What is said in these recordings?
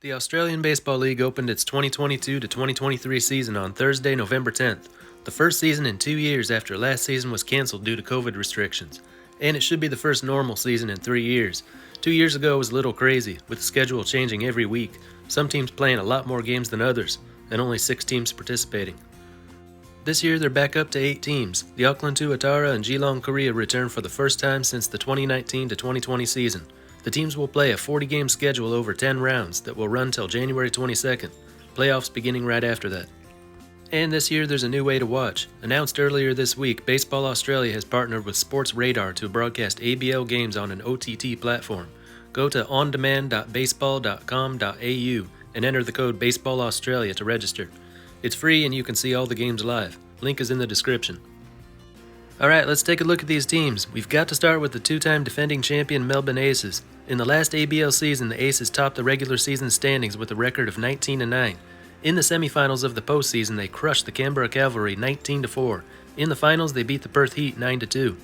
The Australian Baseball League opened its 2022 to 2023 season on Thursday, November 10th, the first season in 2 years after last season was cancelled due to COVID restrictions. And it should be the first normal season in 3 years. 2 years ago was a little crazy, with the schedule changing every week, some teams playing a lot more games than others, and only 6 teams participating. This year they're back up to 8 teams. The Auckland Tuatara and Geelong Korea return for the first time since the 2019 to 2020 season. The teams will play a 40-game schedule over 10 rounds that will run till January 22nd, playoffs beginning right after that. And this year there's a new way to watch. Announced earlier this week, Baseball Australia has partnered with Sports Radar to broadcast ABL games on an OTT platform. Go to ondemand.baseball.com.au and enter the code BASEBALLAUSTRALIA to register. It's free and you can see all the games live. Link is in the description. Alright, let's take a look at these teams. We've got to start with the 2-time defending champion Melbourne Aces. In the last ABL season, the Aces topped the regular season standings with a record of 19-9. In the semifinals of the postseason, they crushed the Canberra Cavalry 19-4. In the finals, they beat the Perth Heat 9-2.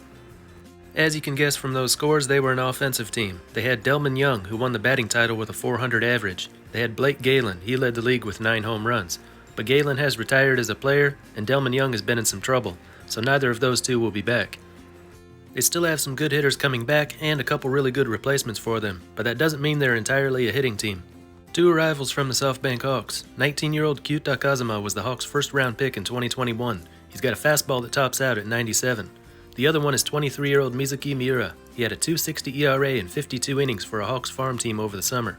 As you can guess from those scores, they were an offensive team. They had Delman Young, who won the batting title with a .400 average. They had Blake Galen, he led the league with 9 home runs. But Galen has retired as a player, and Delman Young has been in some trouble, so neither of those two will be back. They still have some good hitters coming back and a couple really good replacements for them, but that doesn't mean they're entirely a hitting team. 2 arrivals from the SoftBank Hawks. 19-year-old Kyuta Kazuma was the Hawks' first-round pick in 2021. He's got a fastball that tops out at 97. The other one is 23-year-old Mizuki Miura. He had a .260 ERA in 52 innings for a Hawks farm team over the summer.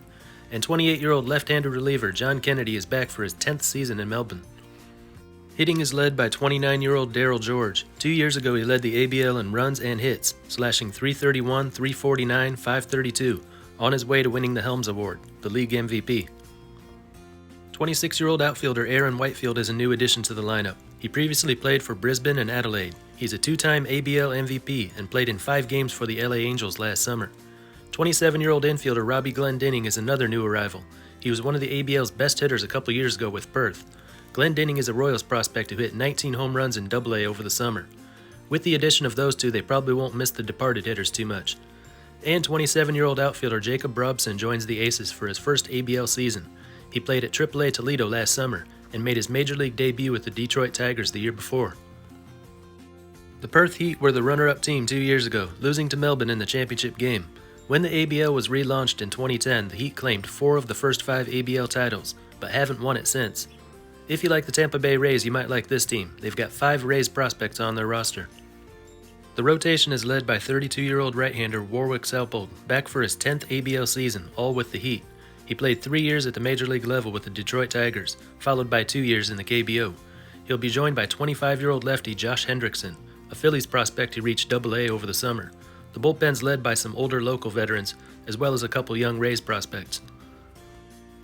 And 28-year-old left-handed reliever John Kennedy is back for his 10th season in Melbourne. Hitting is led by 29-year-old Daryl George. 2 years ago he led the ABL in runs and hits, slashing .331, .349, .532, on his way to winning the Helms Award, the league MVP. 26-year-old outfielder Aaron Whitefield is a new addition to the lineup. He previously played for Brisbane and Adelaide. He's a 2-time ABL MVP and played in 5 games for the LA Angels last summer. 27-year-old infielder Robbie Glendinning is another new arrival. He was one of the ABL's best hitters a couple years ago with Perth. Glendinning is a Royals prospect who hit 19 home runs in AA over the summer. With the addition of those two, they probably won't miss the departed hitters too much. And 27-year-old outfielder Jacob Robson joins the Aces for his first ABL season. He played at AAA Toledo last summer and made his major league debut with the Detroit Tigers the year before. The Perth Heat were the runner-up team 2 years ago, losing to Melbourne in the championship game. When the ABL was relaunched in 2010, the Heat claimed 4 of the first 5 ABL titles, but haven't won it since. If you like the Tampa Bay Rays, you might like this team. They've got 5 Rays prospects on their roster. The rotation is led by 32-year-old right-hander Warwick Saupold, back for his 10th ABL season, all with the Heat. He played 3 years at the major league level with the Detroit Tigers, followed by 2 years in the KBO. He'll be joined by 25-year-old lefty Josh Hendrickson, a Phillies prospect who reached AA over the summer. The bullpen's led by some older local veterans, as well as a couple young Rays prospects.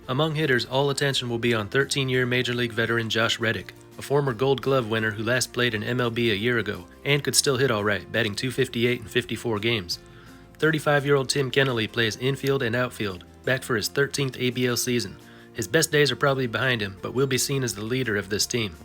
Among hitters, all attention will be on 13-year Major League veteran Josh Reddick, a former Gold Glove winner who last played in MLB a year ago and could still hit alright, batting .258 in 54 games. 35-year-old Tim Kennelly plays infield and outfield, back for his 13th ABL season. His best days are probably behind him, but will be seen as the leader of this team.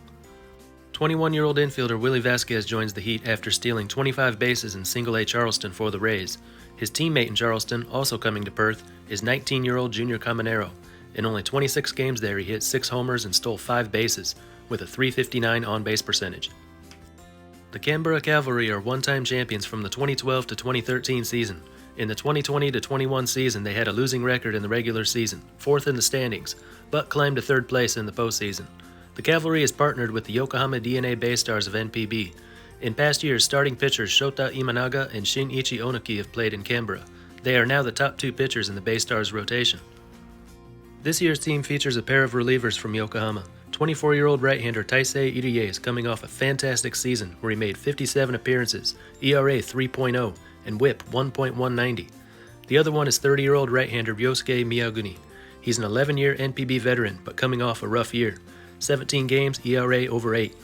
21-year-old infielder Willie Vasquez joins the Heat after stealing 25 bases in Single-A Charleston for the Rays. His teammate in Charleston, also coming to Perth, is 19-year-old Junior Caminero. In only 26 games there, he hit 6 homers and stole 5 bases, with a .359 on-base percentage. The Canberra Cavalry are one-time champions from the 2012 to 2013 season. In the 2020 to 21 season, they had a losing record in the regular season, 4th in the standings, but climbed to 3rd place in the postseason. The Cavalry is partnered with the Yokohama DNA Baystars of NPB. In past years, starting pitchers Shota Imanaga and Shinichi Onoki have played in Canberra. They are now the top 2 pitchers in the Baystars rotation. This year's team features a pair of relievers from Yokohama. 24-year-old right-hander Taisei Irie is coming off a fantastic season where he made 57 appearances, ERA 3.0, and WHIP 1.190. The other one is 30-year-old right-hander Ryosuke Miyaguni. He's an 11-year NPB veteran, but coming off a rough year. 17 games, ERA over 8.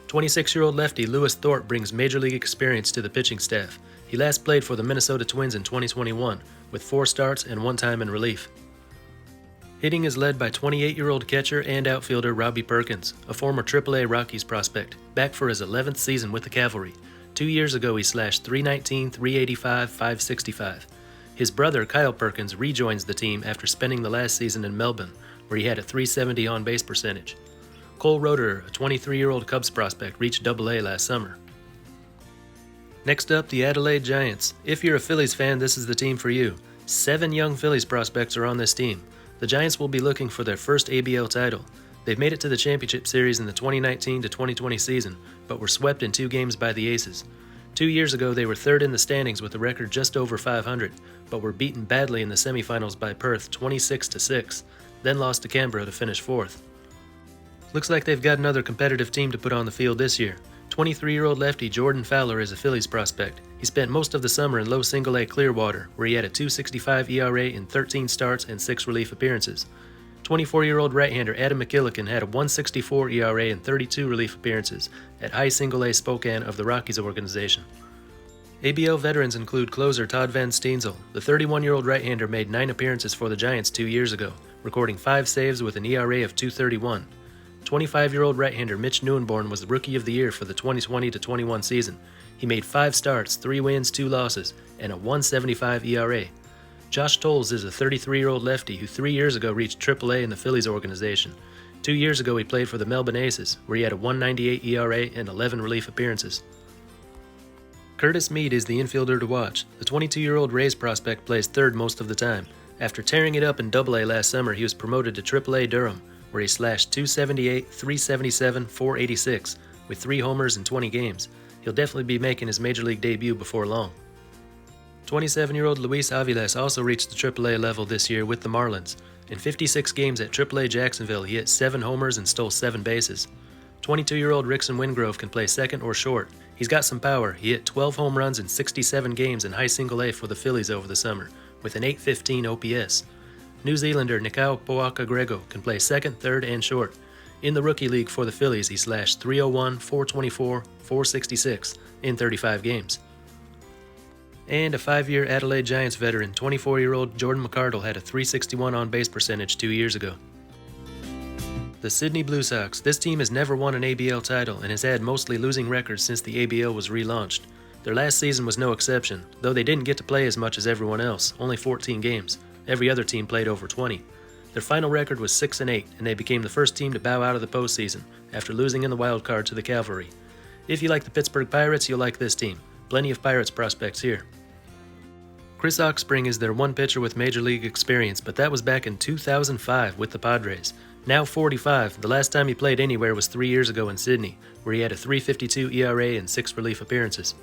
26-year-old lefty Lewis Thorpe brings major league experience to the pitching staff. He last played for the Minnesota Twins in 2021, with 4 starts and 1 time in relief. Hitting is led by 28-year-old catcher and outfielder Robbie Perkins, a former AAA Rockies prospect, back for his 11th season with the Cavalry. 2 years ago he slashed .319, .385, .565. His brother, Kyle Perkins, rejoins the team after spending the last season in Melbourne, where he had a .370 on-base percentage. Cole Roederer, a 23-year-old Cubs prospect, reached AA last summer. Next up, the Adelaide Giants. If you're a Phillies fan, this is the team for you. 7 young Phillies prospects are on this team. The Giants will be looking for their first ABL title. They've made it to the championship series in the 2019 to 2020 season, but were swept in 2 games by the Aces. 2 years ago, they were third in the standings with a record just over .500, but were beaten badly in the semifinals by Perth 26-6, then lost to Canberra to finish 4th. Looks like they've got another competitive team to put on the field this year. 23-year-old lefty Jordan Fowler is a Phillies prospect. He spent most of the summer in low single-A Clearwater, where he had a .265 ERA in 13 starts and 6 relief appearances. 24-year-old right-hander Adam McKillican had a .164 ERA in 32 relief appearances at high single-A Spokane of the Rockies organization. ABL veterans include closer Todd Van Steensel. The 31-year-old right-hander made 9 appearances for the Giants 2 years ago, recording 5 saves with an ERA of .231. 25-year-old right-hander Mitch Neuenborn was the Rookie of the Year for the 2020-21 season. He made 5 starts, 3 wins, 2 losses, and a .175 ERA. Josh Tolls is a 33-year-old lefty who 3 years ago reached AAA in the Phillies organization. 2 years ago he played for the Melbourne Aces, where he had a .198 ERA and 11 relief appearances. Curtis Mead is the infielder to watch. The 22-year-old Rays prospect plays third most of the time. After tearing it up in AA last summer, he was promoted to AAA Durham, where he slashed .278, .377, .486, with 3 homers in 20 games. He'll definitely be making his major league debut before long. 27-year-old Luis Aviles also reached the AAA level this year with the Marlins. In 56 games at AAA Jacksonville, he hit 7 homers and stole 7 bases. 22-year-old Rickson Wingrove can play second or short. He's got some power. He hit 12 home runs in 67 games in high single-A for the Phillies over the summer, with an .815 OPS. New Zealander Nikao Poaka-Grego can play second, third, and short. In the Rookie League for the Phillies, he slashed .301, .424, .466 in 35 games. And a 5-year Adelaide Giants veteran, 24-year-old Jordan McArdle, had a .361 on-base percentage 2 years ago. The Sydney Blue Sox. This team has never won an ABL title and has had mostly losing records since the ABL was relaunched. Their last season was no exception, though they didn't get to play as much as everyone else, only 14 games. Every other team played over 20. Their final record was 6-8, and they became the first team to bow out of the postseason after losing in the wild card to the Cavalry. If you like the Pittsburgh Pirates, you'll like this team. Plenty of Pirates prospects here. Chris OXSPRING is their one pitcher with major league experience, but that was back in 2005 with the Padres. Now 45, the last time he played anywhere was 3 years ago in Sydney, where he had a .352 ERA and 6 relief appearances.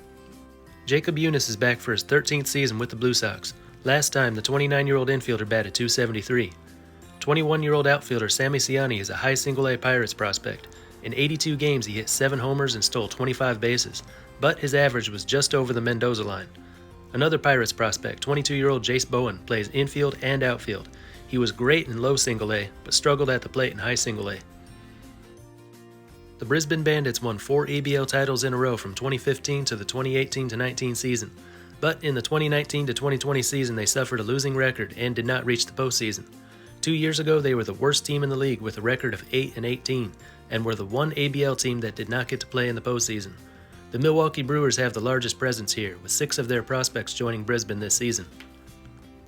Jacob Eunice is back for his 13th season with the Blue Sox. Last time, the 29-year-old infielder batted .273. 21-year-old outfielder Sammy SIANI is a high single-A Pirates prospect. In 82 games, he hit 7 homers and stole 25 bases, but his average was just over the Mendoza line. Another Pirates prospect, 22-year-old JASE BOWEN, plays infield and outfield. He was great in low single-A, but struggled at the plate in high single-A. The Brisbane Bandits won 4 ABL titles in a row from 2015 to the 2018-19 season. But in the 2019-2020 season, they suffered a losing record and did not reach the postseason. 2 years ago, they were the worst team in the league with a record of 8-18, and were the one ABL team that did not get to play in the postseason. The Milwaukee Brewers have the largest presence here, with 6 of their prospects joining Brisbane this season.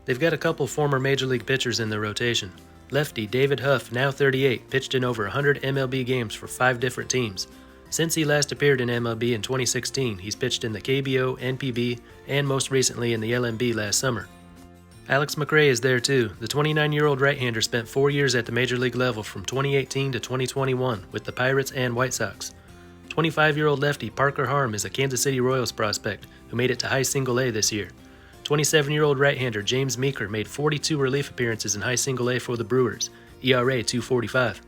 They've got a couple former Major League pitchers in their rotation. Lefty David Huff, now 38, pitched in over 100 MLB games for 5 different teams. Since he last appeared in MLB in 2016, he's pitched in the KBO, NPB, and most recently in the LMB last summer. Alex MCRAE is there too. The 29-year-old right-hander spent 4 years at the Major League level from 2018 to 2021 with the Pirates and White Sox. 25-year-old lefty Parker Harm is a Kansas City Royals prospect who made it to high single-A this year. 27-year-old right-hander James Meeker made 42 relief appearances in high single-A for the Brewers, ERA .245.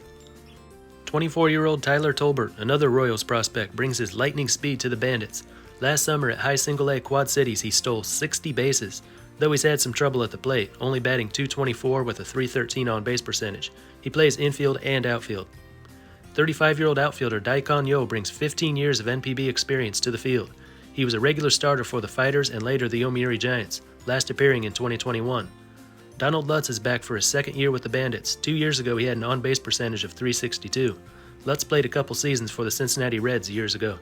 24-year-old Tyler Tolbert, another Royals prospect, brings his lightning speed to the Bandits. Last summer at high single-A Quad Cities, he stole 60 bases, though he's had some trouble at the plate, only batting .224 with a .313 on-base percentage. He plays infield and outfield. 35-year-old outfielder Daikon Yo brings 15 years of NPB experience to the field. He was a regular starter for the Fighters and later the Yomiuri Giants, last appearing in 2021. Donald Lutz is back for his second year with the Bandits. 2 years ago, he had an on-base percentage of .362. Lutz played a couple seasons for the Cincinnati Reds years ago.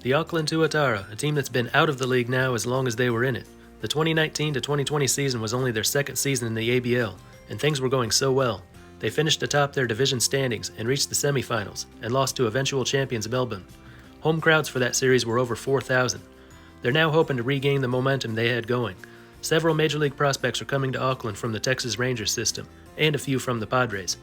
The Auckland Tuatara, a team that's been out of the league now as long as they were in it. The 2019 to 2020 season was only their second season in the ABL, and things were going so well. They finished atop their division standings and reached the semifinals, and lost to eventual champions Melbourne. Home crowds for that series were over 4,000. They're now hoping to regain the momentum they had going. Several Major League prospects are coming to Auckland from the Texas Rangers system, and a few from the Padres.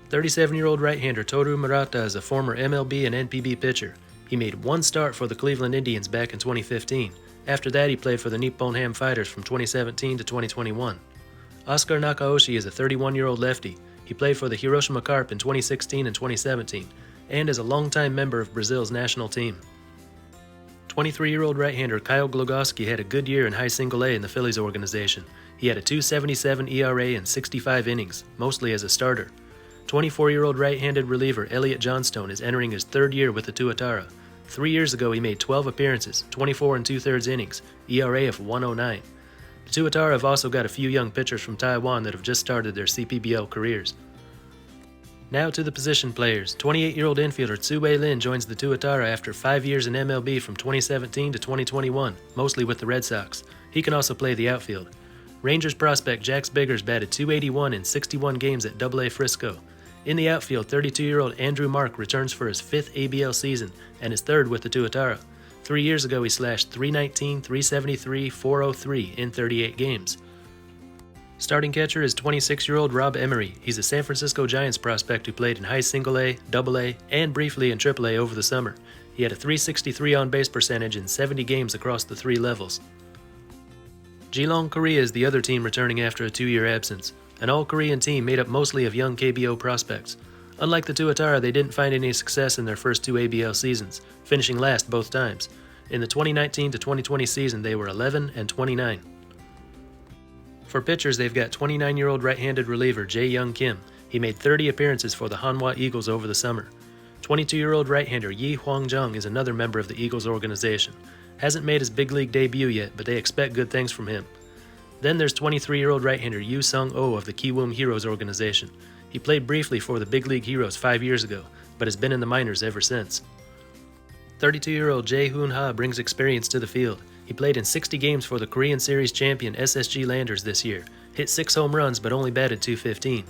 37-year-old right-hander Toru Murata is a former MLB and NPB pitcher. He made one start for the Cleveland Indians back in 2015. After that, he played for the Nippon Ham Fighters from 2017 to 2021. Oscar Nakaoshi is a 31-year-old lefty. He played for the Hiroshima Carp in 2016 and 2017, and is a longtime member of Brazil's national team. 23-year-old right-hander Kyle Glogowski had a good year in high single A in the Phillies organization. He had a .277 ERA in 65 innings, mostly as a starter. 24-year-old right-handed reliever ELIOT Johnstone is entering his third year with the Tuatara. 3 years ago he made 12 appearances, 24 2/3 innings, ERA of 109. The Tuatara have also got a few young pitchers from Taiwan that have just started their CPBL careers. Now to the position players. 28-year-old infielder Tsu-Wei Lin joins the Tuatara after 5 years in MLB from 2017 to 2021, mostly with the Red Sox. He can also play the outfield. Rangers prospect Jax Biggers batted .281 in 61 games at AA Frisco. In the outfield, 32-year-old Andrew Mark returns for his 5th ABL season and is third with the Tuatara. 3 years ago he slashed .319, .373, .403 in 38 games. Starting catcher is 26-year-old Rob Emery. He's a San Francisco Giants prospect who played in high single A, AA, and briefly in AAA over the summer. He had a .363 on-base percentage in 70 games across the 3 levels. Geelong Korea is the other team returning after a 2-year absence. An all-Korean team made up mostly of young KBO prospects. Unlike the Tuatara, they didn't find any success in their first 2 ABL seasons, finishing last both times. In the 2019 to 2020 season, they were 11 and 29. For pitchers, they've got 29-year-old right-handed reliever Jae Young Kim. He made 30 appearances for the Hanwha Eagles over the summer. 22-year-old right-hander Yi Hwang Jung is another member of the Eagles organization. Hasn't made his big league debut yet, but they expect good things from him. Then there's 23-year-old right-hander Yu Sung Oh of the Kiwoom Heroes organization. He played briefly for the Big League Heroes 5 years ago, but has been in the minors ever since. 32-year-old Jae Hoon Ha brings experience to the field. He played in 60 games for the Korean Series champion SSG Landers this year, hit 6 home runs but only batted .215.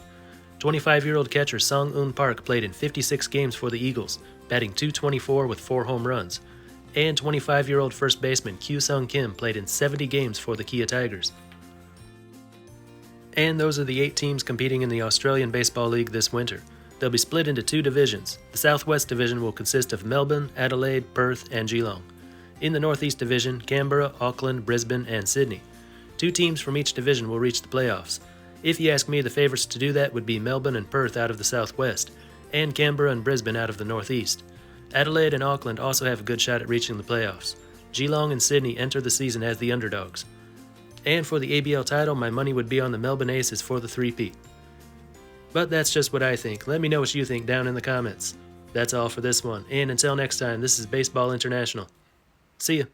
25-year-old catcher Song Eun Park played in 56 games for the Eagles, batting .224 with 4 home runs. And 25-year-old first baseman Kyu-Sung Kim played in 70 games for the Kia Tigers. And those are the 8 teams competing in the Australian Baseball League this winter. They'll be split into 2 divisions. The Southwest Division will consist of Melbourne, Adelaide, Perth, and Geelong. In the Northeast Division, Canberra, Auckland, Brisbane, and Sydney. 2 teams from each division will reach the playoffs. If you ask me, the favourites to do that would be Melbourne and Perth out of the Southwest, and Canberra and Brisbane out of the Northeast. Adelaide and Auckland also have a good shot at reaching the playoffs. Geelong and Sydney enter the season as the underdogs. And for the ABL title, my money would be on the Melbourne Aces for the 3-peat. But that's just what I think. Let me know what you think down in the comments. That's all for this one, and until next time, this is Baseball International. See ya.